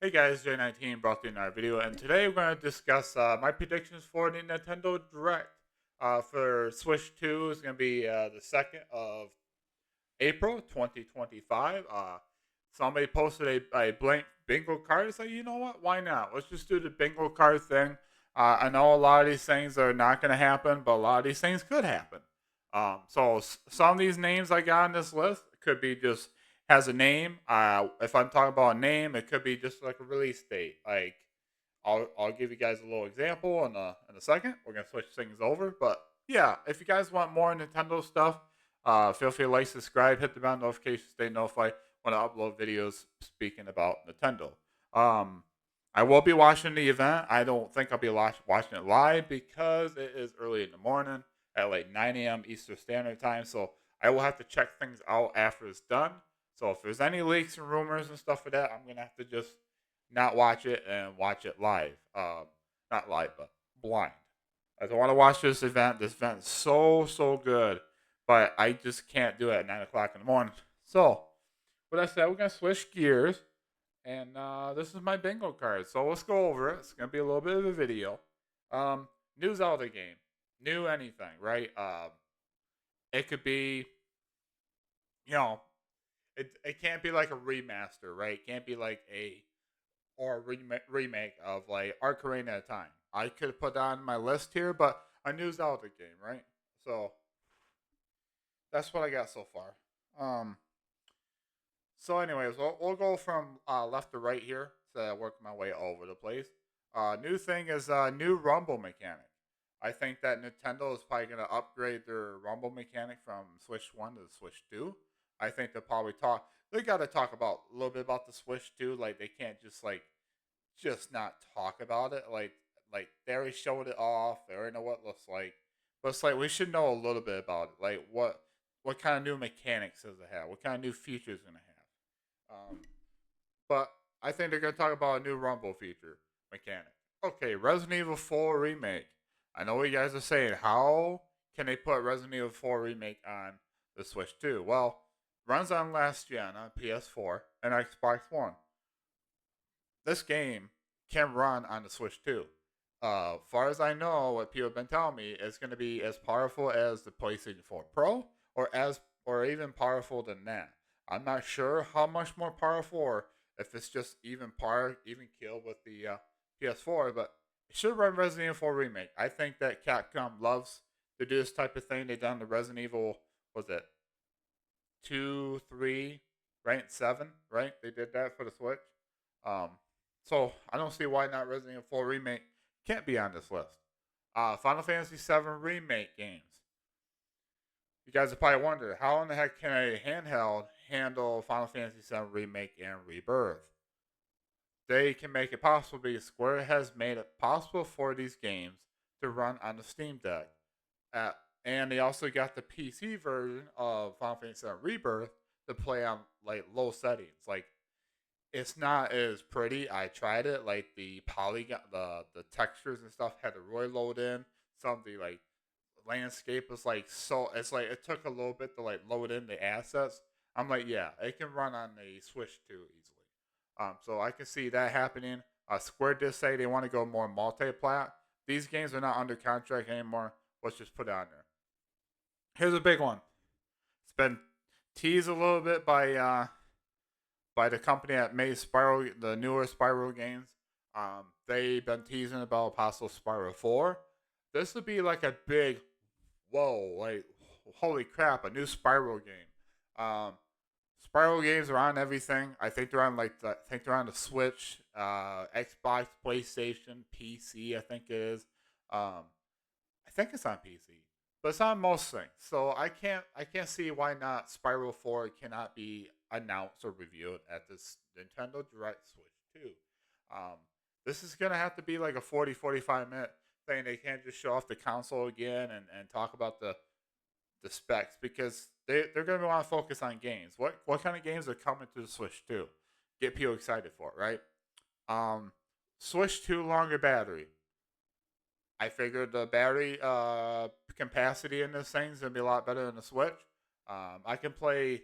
Hey guys, J19 brought you another video, and today we're going to discuss my predictions for the Nintendo Direct. For Switch 2 is going to be the 2nd of April 2025. Somebody posted a blank bingo card. It's like, you know what? Why not? Let's just do the bingo card thing. I know a lot of these things are not going to happen, but a lot of these things could happen. Some of these names I got on this list could be just has a name. If I'm talking about a name, it could be just like a release date. Like I'll give you guys a little example in a second. We're gonna switch things over, but yeah, if you guys want more Nintendo stuff, feel free to like, subscribe, hit the bell notification, stay notified when I upload videos speaking about Nintendo. Um, I will be watching the event. I don't think I'll be watching it live because it is early in the morning at like 9 a.m. Eastern Standard Time. So I will have to check things out after it's done. So if there's any leaks and rumors and stuff for that, I'm gonna have to just not watch it and watch it live. Not live, but blind. I want to watch this event. This event is so good, but I just can't do it at 9 o'clock in the morning. So, with that said, we're gonna switch gears, and this is my bingo card. So let's go over it. It's gonna be a little bit of a video. New Zelda game, new anything, right? It could be, you know, it can't be like a remaster, right? It can't be like a or remake of like Ocarina of Time. I could have put that on my list here, but a new Zelda game, right? So that's what I got so far. Um, anyways, we'll go from left to right here. So I work my way over the place. New thing is new rumble mechanic. I think that Nintendo is probably going to upgrade their rumble mechanic from Switch 1 to Switch 2. I think they'll probably talk. They got to talk about a little bit about the Switch 2. Like they can't just not talk about it. Like they already showed it off. They already know what it looks like. But it's like we should know a little bit about it. Like what kind of new mechanics does it have? What kind of new features gonna have? But I think they're gonna talk about a new Rumble feature mechanic. Okay, Resident Evil 4 remake. I know what you guys are saying. How can they put Resident Evil 4 remake on the Switch 2? Well, runs on last gen on PS4 and Xbox One. This game can run on the Switch 2. Far as I know, what people have been telling me, it's going to be as powerful as the PlayStation 4 Pro, or even powerful than that. I'm not sure how much more powerful, or if it's just even kill with the PS4. But it should run Resident Evil 4 remake. I think that Capcom loves to do this type of thing. They done the Resident Evil, was it 2, 3, right, 7, right? They did that for the Switch. Um, so I don't see why not Resident Evil 4 remake can't be on this list. Final Fantasy 7 remake games. You guys are probably wondering how in the heck can a handheld handle Final Fantasy 7 remake and rebirth? They can make it possible because Square has made it possible for these games to run on the Steam Deck. Uh, and they also got the PC version of Final Fantasy 7 Rebirth to play on like low settings. Like it's not as pretty. I tried it. Like the polygon, the textures and stuff had to really load in. Some of the like landscape was like so. It's like it took a little bit to like load in the assets. I'm like, yeah, it can run on the Switch 2 easily. So I can see that happening. Square did say they want to go more multi-plat. These games are not under contract anymore. Let's just put it on there. Here's a big one. It's been teased a little bit by the company that made Spiral, the newer Spiral games. They've been teasing about possible Spiral 4. This would be like a big, whoa, like holy crap, a new Spiral game. Spiral games are on everything. I think they're on I think they're on the Switch, Xbox, PlayStation, PC. I think it is. I think it's on PC, but it's on most things. So I can't see why not Spiral 4 cannot be announced or revealed at this Nintendo Direct Switch 2. Um, this is gonna have to be like a 40-45 minute thing. They can't just show off the console again and talk about the specs because they're gonna want to focus on games. What kind of games are coming to the Switch 2? Get people excited for it, right? Um, Switch 2 longer battery. I figured the battery capacity in this thing is gonna be a lot better than the Switch. I can play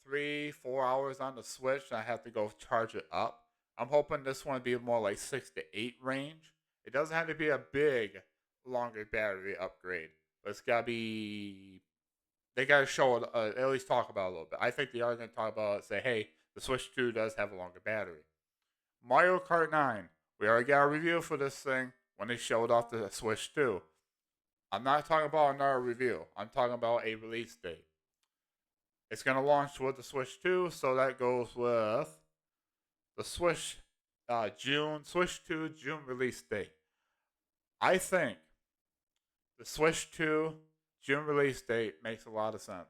3-4 hours on the Switch, and I have to go charge it up. I'm hoping this one will be more like 6 to 8 range. It doesn't have to be a big, longer battery upgrade, but it's gotta be. They gotta show it, at least talk about it a little bit. I think they are gonna talk about it. Say, hey, the Switch 2 does have a longer battery. Mario Kart 9. We already got a review for this thing when they showed off the Switch 2. I'm not talking about another review. I'm talking about a release date. It's gonna launch with the Switch 2, so that goes with the Switch 2 June release date. I think the Switch 2 June release date makes a lot of sense.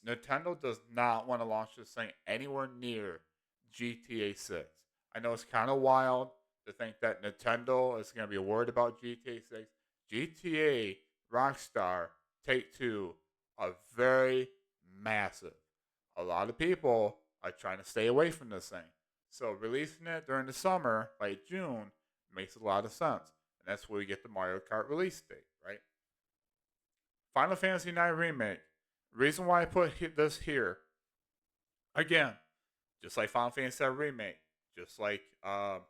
Nintendo does not want to launch this thing anywhere near GTA 6. I know it's kind of wild to think that Nintendo is going to be worried about GTA 6. GTA, Rockstar, Take Two are very massive. A lot of people are trying to stay away from this thing. So releasing it during the summer, like June, makes a lot of sense. And that's where we get the Mario Kart release date, right? Final Fantasy IX Remake. Reason why I put this here, again, just like Final Fantasy VII Remake, just like a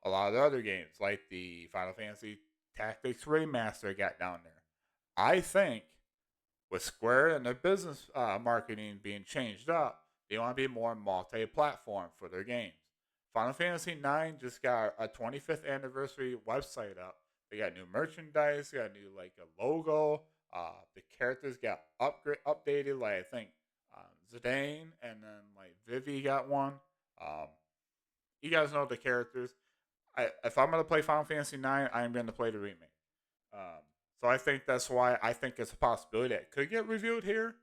lot of the other games, like the Final Fantasy Tactics Remaster I got down there. I think with Square and their business marketing being changed up, they want to be more multi-platform for their games. Final Fantasy IX just got a 25th anniversary website up. They got new merchandise, they got new like a logo. The characters got updated. Like I think Zidane and then like Vivi got one. Um, you guys know the characters. If I'm gonna play Final Fantasy IX, I'm gonna play the remake. Um, so I think that's why I think it's a possibility that it could get reviewed here.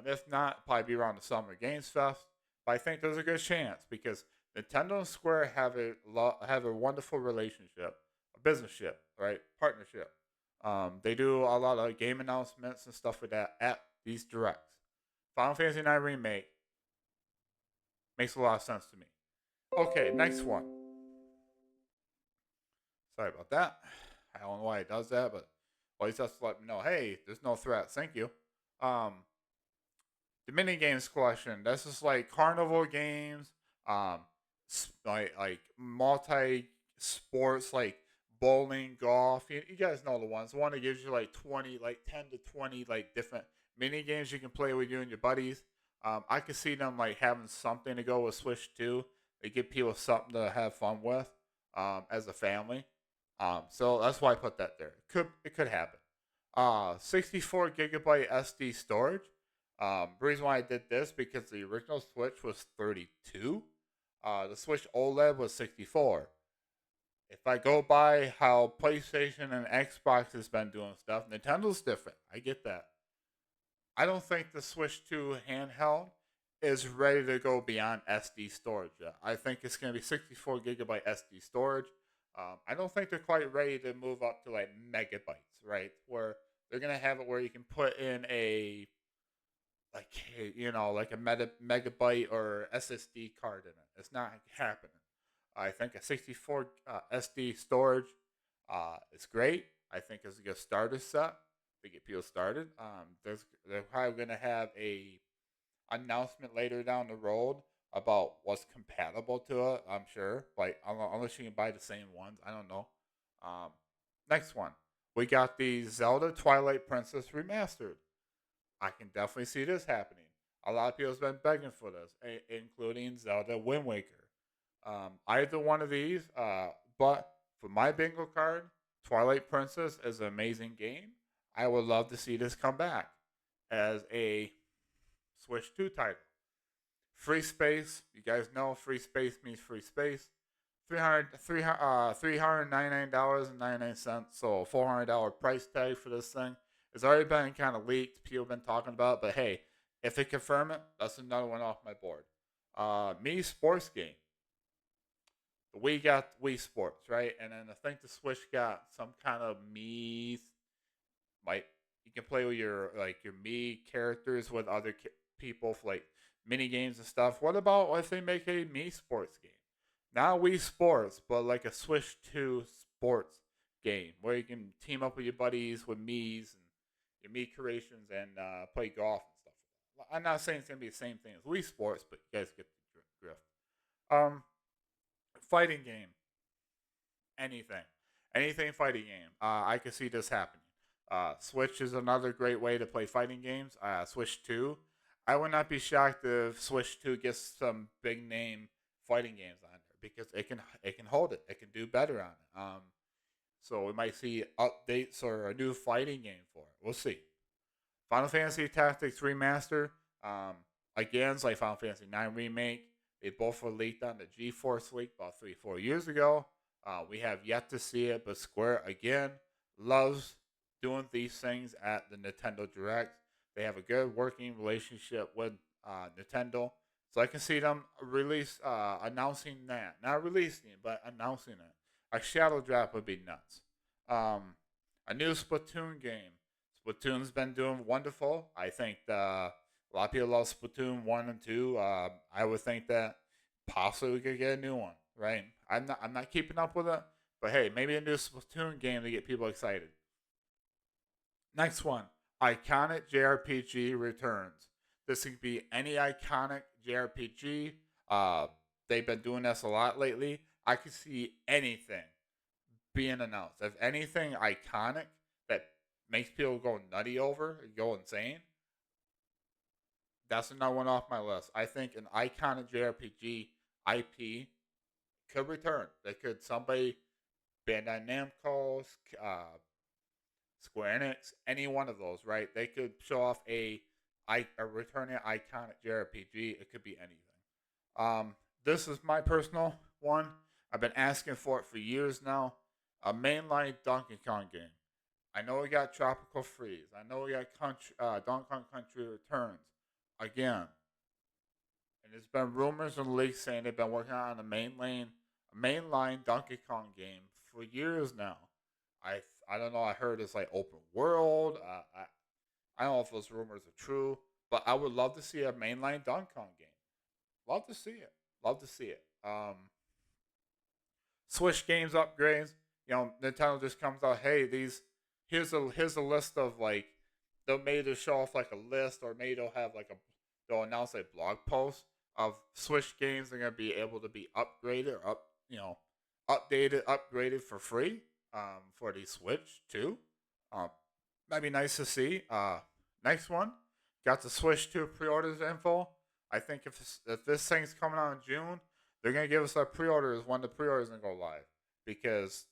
If not, probably be around the Summer Games Fest. But I think there's a good chance because Nintendo and Square have a wonderful relationship, a business ship, right? Partnership. They do a lot of game announcements and stuff like that at these directs. Final Fantasy IX Remake makes a lot of sense to me. Okay, next one. Sorry about that. I don't know why it does that, but well, he's just let me know, hey, there's no threats. Thank you. Um, the mini games collection. This is like carnival games, um, like multi sports, like bowling, golf. You guys know the ones. The one that gives you like 20, like 10 to 20, like different mini games you can play with you and your buddies. I could see them like having something to go with Switch 2. They give people something to have fun with as a family. So that's why I put that there. It could happen. 64 gigabyte SD storage. The reason why I did this because the original Switch was 32. The Switch OLED was 64. If I go by how PlayStation and Xbox has been doing stuff, Nintendo's different. I get that. I don't think the Switch 2 handheld is ready to go beyond SD storage yet. I think it's going to be 64 gigabyte SD storage. I don't think they're quite ready to move up to like megabytes, right? Where they're going to have it where you can put in a like like a megabyte or SSD card in it. It's not happening. I think a 64 SD storage is great. I think it's a good starter set to get people started. They're probably going to have a announcement later down the road about what's compatible to it. I'm sure, like unless you can buy the same ones, I don't know. Um, Next one, we got the Zelda Twilight Princess remastered. I can definitely see this happening. A lot of people's been begging for this, including Zelda Wind Waker. Either one of these, but for my bingo card, Twilight Princess is an amazing game. I would love to see this come back as a Switch 2 title. Free space, you guys know free space means free space. $399.99, so $400 price tag for this thing. It's already been kind of leaked. People have been talking about it, but hey, if they confirm it, that's another one off my board. Me Sports game. The Wii got Wii Sports, right? And then I think the Switch got some kind of Me. Like you can play with your Me characters with other people for like mini games and stuff. What about if they make a Me Sports game? Not Wii Sports, but like a Switch 2 sports game where you can team up with your buddies with Mii's and your Mii creations and play golf and stuff. I'm not saying it's gonna be the same thing as Wii Sports, but you guys get the drift. Um, Fighting game, anything, anything fighting game. I can see this happening. Switch is another great way to play fighting games. Switch 2. I would not be shocked if Switch 2 gets some big name fighting games on there because it can hold it. It can do better on it. So we might see updates or a new fighting game for it. We'll see. Final Fantasy Tactics Remaster. Um, Again, it's like Final Fantasy 9 Remake. They both were leaked on the GeForce Week about 3-4 years ago. We have yet to see it, but Square again loves doing these things at the Nintendo Direct. They have a good working relationship with Nintendo, so I can see them announcing that, not releasing it, but announcing it. A Shadow Drop would be nuts. A new Splatoon game. Splatoon's been doing wonderful. I think a lot of people love Splatoon 1 and 2. I would think that possibly we could get a new one, right? I'm not keeping up with it, but hey, maybe a new Splatoon game to get people excited. Next one, iconic JRPG returns. This could be any iconic JRPG. They've been doing this a lot lately. I could see anything being announced. If anything iconic that makes people go nutty over and go insane, that's another one off my list. I think an iconic JRPG IP could return. They could somebody Bandai Namco, Square Enix, any one of those, right? They could show off a returning iconic JRPG. It could be anything. This is my personal one. I've been asking for it for years now. A mainline Donkey Kong game. I know we got Tropical Freeze. I know we got Donkey Kong Country Returns. Again, and there's been rumors and leaks saying they've been working on a mainline Donkey Kong game for years now. I don't know. I heard it's like open world. I don't know if those rumors are true, but I would love to see a mainline Donkey Kong game. Love to see it. Love to see it. Switch games upgrades. Nintendo just comes out. Hey, here's a list of like they'll maybe show off like a list, or maybe they'll announce a blog post of Switch games that are gonna be able to be upgraded or updated, upgraded for free. For the Switch too. Um, That'd be nice to see. Next one, got the Switch 2 pre-orders info. I think if this thing's coming out in June, they're gonna give us our pre-orders when the pre-orders gonna go live, because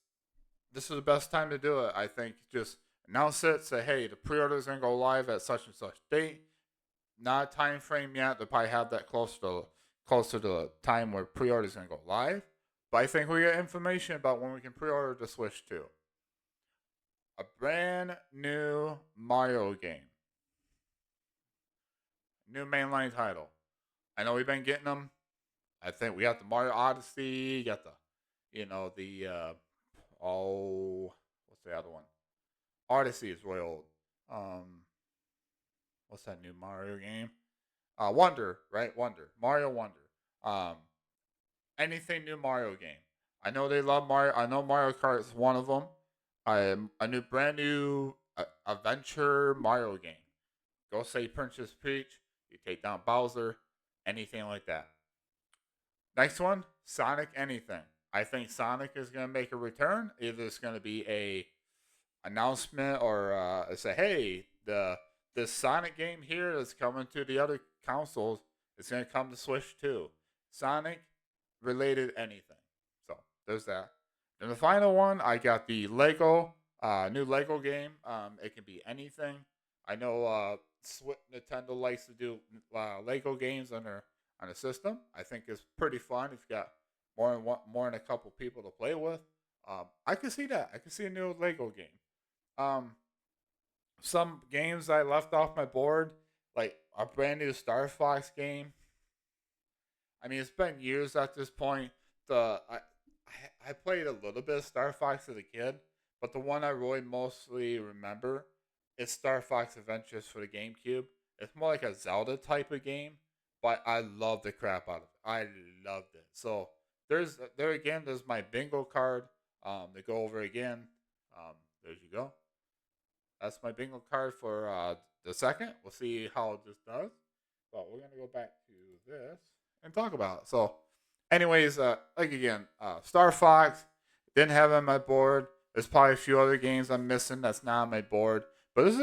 this is the best time to do it. I think just announce it, say hey, the pre-orders gonna go live at such and such date. Not a time frame yet. They'll probably have that closer to the time where pre-orders gonna go live. But I think we get information about when we can pre-order the Switch 2. A brand new Mario game. New mainline title. I know we've been getting them. I think we got the Mario Odyssey. Got what's the other one? Odyssey is really old. What's that new Mario game? Wonder, right? Wonder. Mario Wonder. Um, Anything new Mario game. I know they love Mario. I know Mario Kart is one of them. A brand new adventure Mario game. Go say Princess Peach. You take down Bowser. Anything like that. Next one, Sonic anything. I think Sonic is gonna make a return. Either it's gonna be a announcement or say, hey, this Sonic game here is coming to the other consoles. It's gonna come to Switch too. Sonic related anything. So there's that. And the final one, I got the new Lego game. It can be anything. I know Nintendo likes to do Lego games on a system. I think it's pretty fun if you got more than a couple people to play with. I can see that. I can see a new Lego game. Um, some games I left off my board, like a brand new Star Fox game. I mean, it's been years at this point. I played a little bit of Star Fox as a kid, but the one I really mostly remember is Star Fox Adventures for the GameCube. It's more like a Zelda type of game, but I love the crap out of it. I loved it. So there's my bingo card. To go over again. There you go. That's my bingo card for the second. We'll see how this does. But we're gonna go back to this and talk about it. So Anyways, like again, Star Fox didn't have it on my board. There's probably a few other games I'm missing that's not on my board. But this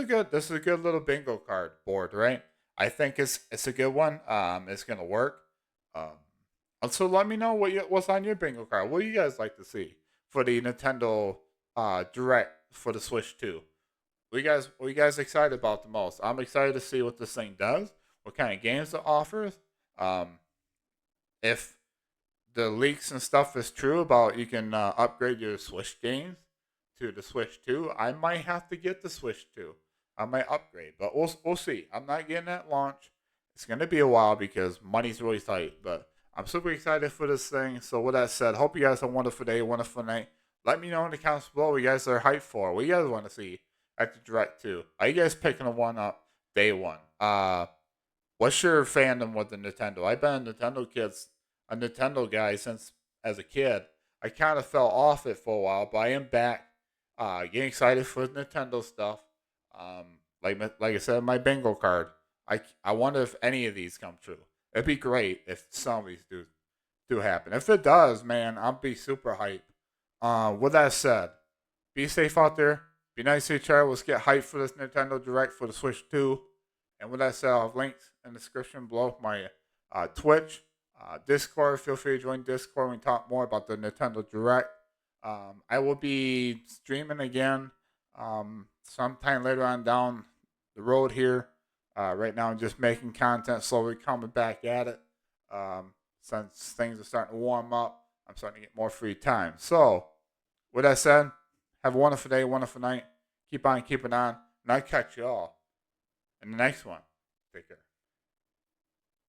is a good little bingo card board, right? I think it's a good one. It's gonna work. So let me know what's on your bingo card. What do you guys like to see for the Nintendo Direct for the Switch 2? What you guys excited about the most? I'm excited to see what this thing does, what kind of games it offers. Um, if the leaks and stuff is true about you can upgrade your Switch games to the Switch 2, I might have to get the Switch 2. I might upgrade, but we'll see. I'm not getting at launch. It's gonna be a while because money's really tight, but I'm super excited for this thing. So with that said, hope you guys have a wonderful day, wonderful night. Let me know in the comments below what you guys are hyped for. What you guys want to see at the Direct 2. Are you guys picking a one up day one? What's your fandom with the Nintendo? I've been a Nintendo guy since as a kid. I kind of fell off it for a while, but I am back. Getting excited for Nintendo stuff. Like I said, my bingo card. I wonder if any of these come true. It'd be great if some of these do happen. If it does, man, I'll be super hyped. With that said, be safe out there. Be nice to each other. Let's get hyped for this Nintendo Direct for the Switch 2. And with that said, I'll have links in the description below. My Twitch, Discord. Feel free to join Discord when we talk more about the Nintendo Direct. I will be streaming again sometime later on down the road here. Right now, I'm just making content, slowly coming back at it. Since things are starting to warm up, I'm starting to get more free time. So, with that said, have a wonderful day, wonderful night. Keep on keeping on, and I'll catch you all in the next one. Take care.